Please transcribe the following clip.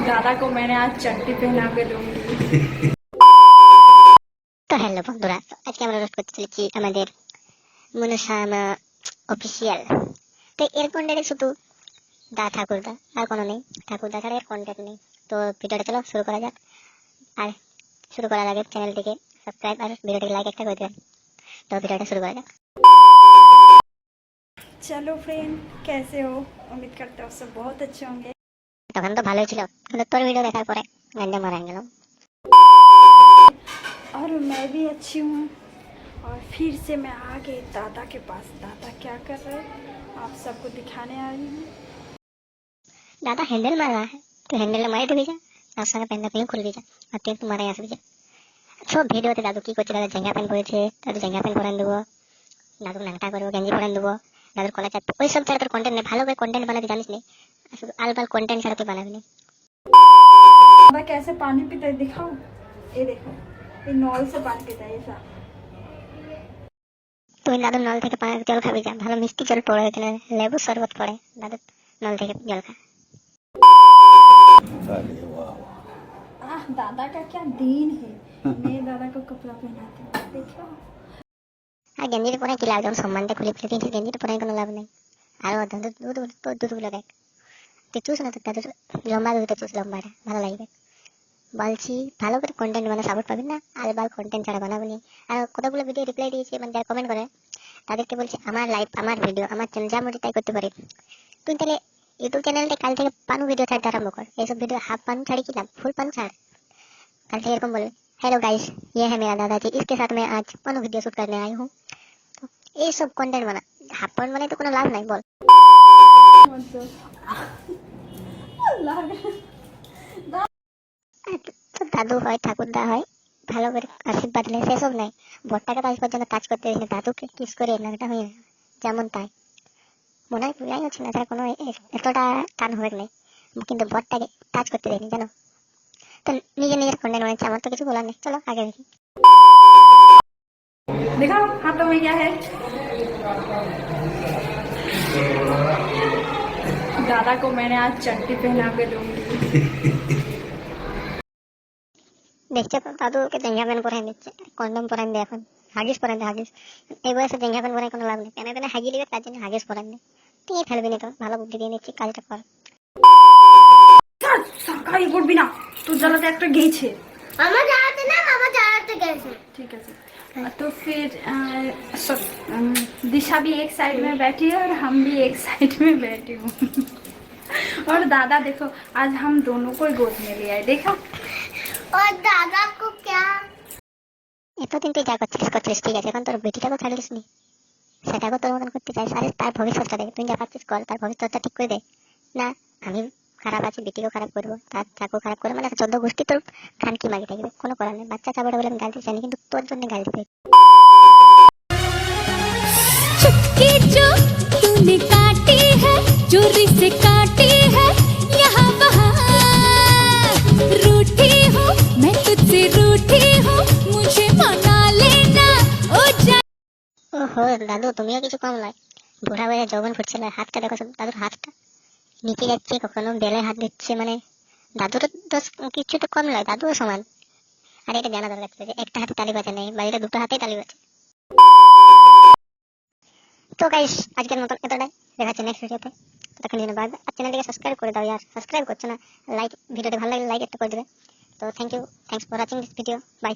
दादा को मैंने आज चट्टी पहना के दूंगी। তো হ্যালো বন্ধুরা, আজকে আমরা রোস্ট করতে চলেছি আমাদের মনুষ্যামা অফিসিয়াল। তো এর কন্টেন্টে শুধু দা ঠাকুরদা, আর কোনো নেই। ঠাকুরদা ছাড়া এর কন্টেন্ট নেই। তো ভিডিওটা চলো শুরু করা যাক। আর শুরু করার আগে চ্যানেলটিকে সাবস্ক্রাইব আর ভিডিওটিকে লাইক একটা করে দেবেন। তো ভিডিওটা শুরু করা যাক। चलो फ्रेंड, कैसे हो? उम्मीद करते हो सब बहुत अच्छे होंगे। তখন তো ভালোই ছিল, কিন্তু তোর ভিডিও দেখার পরে গান্ডে মারা গেল। और मैं भी अच्छी हूँ। और फिर से मैं आ गई दादा के पास। दादा क्या कर रहे हैं आप सबको दिखाने आई हूँ। दादा हैंडल मार रहा है, तो हैंडल मारे तो भेजा আর সারা প্যান্ট পেন খুলে দিয়েছে, আর তুই একটু মারাই আসবি। সব ভিডিওতে দাদু কি করছে, দাদা জেঙ্গা প্যান্ট পরেছে, দাদু জেঙ্গা প্যান্ট পরান দেবো, দাদু নাংটা করবো, গেঞ্জি পরান দেবো, দাদুর কলা চাটবো। ওই সব ছাড়া তোর কন্টেন্ট নেই। ভালো করে কন্টেন্ট বানাতে জানিস নি, শুধু আলবাল কন্টেন্ট ছাড়া তুই বানাবি না। दादा कैसे पानी पीता है दिखाओ। ये देखो, ये नल से पानी पीता है ऐसा। তুই দাদুর নল থেকে জল খাবি, যা ভালো মিষ্টি জল পড়ে, এখানে লেবু শরবত পড়ে, দাদুর নল থেকে জল খা। दादा का क्या दिन है। मैं दादा को कपड़ा पहनाती हूँ, देखो। আর গেঞ্জিটা পরে কি লাভ, যখন সম্মানটা খুলে ফেলে দিয়েছিস, গেঞ্জিটা পরে কোনো লাভ নেই। আর ও দুধগুলো দেখ, তুই চুস না, তোর দাদুর লম্বা দুধটা চুস, লম্বাটা ভালো লাগবে। বলছি ভালো করে কন্টেন্ট মানে সাপোর্ট পাবি না, আর বার কন্টেন্ট ছাড়া বানাবো নি। আর কতগুলো ভিডিও রিপ্লাই দিয়েছি, মানে যারা কমেন্ট করে তাদেরকে বলছি আমার লাইফ, আমার ভিডিও, আমার চ্যানেল যা মনে তাই করতে পারি। তুই তাহলে ইউটিউব চ্যানেলটা কাল থেকে পানু ভিডিও ছাড়তে আরম্ভ কর। এইসব ভিডিও হাফ পানু ছাড়ি কি লাভ, ফুল পানু ছাড়। कल से एरकम बोले, हेलो गाइस, ये है मेरा दादाजी, इसके साथ मैं आज पनो वीडियो शूट करने आई हूँ। तो ये सब कंटेंट बना, हाफ पन बनाए तो कोनो लाभ नहीं बोल। তো দাদু হয়, ঠাকুরদা হয়, ভালো করে আশীর্বাদ দিলে সেসব নাই। বরটাকে তো আজ পর্যন্ত টাচ করতে দেখি, দাদুকে কিস করে নাকটা হয়ে যেমন তাই মনে হয় পুরাই হচ্ছে না, তার কোনো এতটা টান হবে নাই, কিন্তু বরটাকে টাচ করতে দেয়নি জানো। তো নিজে নিজের কন্টেন্ট বানাচ্ছে, আমার তো কিছু বলার নেই। চলো আগে দেখি। दिखाओ हाथों में क्या है। दादा को मैंने आज चट्टी पहना के दूंगी। দেখছো তো, দাদুকে জেঙ্গা প্যান্ট পরাই দিচ্ছে, কন্ডম পরান দিয়ে, এখন হাগিস পরান দিয়ে। হাগিস এই বয়সে জেঙ্গা প্যান্ট পরাই কোনো লাভ নেই, প্যানে প্যানে হাগিয়ে দিবে, তার জন্য হাগিস পরান দিয়ে। তুই ফেলবি না, তো ভালো বুদ্ধি দিয়ে নিচ্ছি, কাজটা কর। সরকারি করবি না, তোর জ্বালাতে একটা গেছে। আমার জ্বালাতে না, আমার জ্বালাতে গেছে। ठीक है तो फिर दिशा भी एक साइड में बैठी है और हम भी एक साइड में बैठी हूँ। और दादा देखो, आज हम दोनों को ही गोद में लिया है, देखा। और दादा को क्या এতদিন তুই যা করছিস ঠিক আছে, এখন তোর বেটিটাকে ছাড়লিস নি, সেটাকে তোর মতন করতে চাই। আরে তার ভবিষ্যৎটা দেখ, তুই যা পাচ্ছিস কর, তার ভবিষ্যৎটা ঠিক করে দে না। আমি খারাপ আছি, বেটিকেও খারাপ করবো, তার চাকু খারাপ করে, মানে 14 গোষ্ঠী তোর খান কি মাগি থাকবে, কোনো করার নেই। বাচ্চা চাবড়া বলে আমি গাল দিতে চাইনি, কিন্তু তোর জন্য গাল দিতে। चुपके जो तूने काटी है, चोरी से काटी है, यहाँ वहाँ रूठी हूँ मैं, तुझसे रूठी हूँ, मुझे मना लेना ओ जा। ওহো দাদু, তুমিও কিছু কম নয়, বুড়া বয়সে যৌবন ফুটছিল। হাতটা দেখো, দাদুর হাতটা নিচে যাচ্ছে, কখনো বেলায় হাত দিচ্ছে, মানে দাদুর দোষ কিছু তো কম নয়, দাদুও সমান। আর এটা জানা দরকার ছিল যে একটা হাতে তালি বাজে নেই, বাড়িতে দুটো হাতেই তালি বাজে। তো গাইস, আজকের মতন এতটাই, দেখা হচ্ছে নেক্সট ভিডিওতে। ততক্ষণ জন্য বাই বাই। আর চ্যানেলটিকে সাবস্ক্রাইব করে দাও, আর সাবস্ক্রাইব করছো না, লাইক, ভিডিওটি ভালো লাগলে লাইক একটা করে দেবে। তো thanks for watching this video, by.